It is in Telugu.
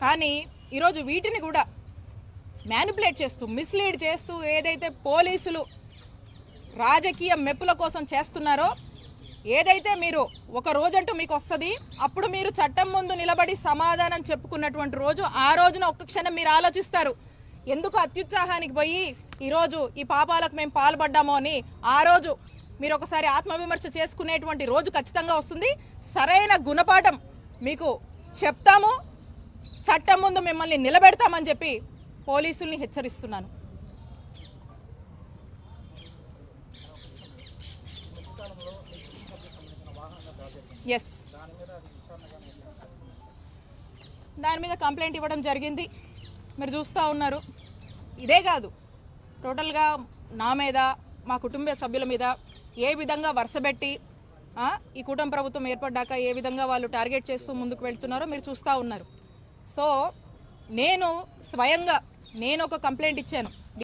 కానీ ఈరోజు వీటిని కూడా మ్యానిపులేట్ చేస్తూ మిస్లీడ్ చేస్తూ ఏదైతే పోలీసులు రాజకీయ మెప్పుల కోసం చేస్తున్నారో, ఏదైతే మీరు ఒక రోజంటూ మీకు వస్తుంది, అప్పుడు మీరు చట్టం ముందు నిలబడి సమాధానం చెప్పుకున్నటువంటి రోజు, ఆ రోజున ఒక్క క్షణం మీరు ఆలోచిస్తారు ఎందుకు అత్యుత్సాహానికి పోయి ఈరోజు ఈ పాపాలకు మేము పాల్పడ్డామో అని. ఆ రోజు మీరు ఒకసారి ఆత్మవిమర్శ చేసుకునేటువంటి రోజు ఖచ్చితంగా వస్తుంది. సరైన గుణపాఠం మీకు చెప్తాము, చట్టం ముందు మిమ్మల్ని నిలబెడతామని చెప్పి పోలీసుల్ని హెచ్చరిస్తున్నాను. ఎస్, దాని మీద కంప్లైంట్ ఇవ్వడం జరిగింది. మీరు చూస్తూ ఉన్నారు. ఇదే కాదు, టోటల్గా నా మీద, మా కుటుంబ సభ్యుల మీద ఏ విధంగా వరుసబెట్టి ఈ కుటుంబ ప్రభుత్వం ఏర్పడ్డాక ఏ విధంగా వాళ్ళు టార్గెట్ చేస్తూ ముందుకు వెళ్తున్నారో మీరు చూస్తూ ఉన్నారు. సో నేను స్వయంగా ఒక కంప్లైంట్ ఇచ్చాను.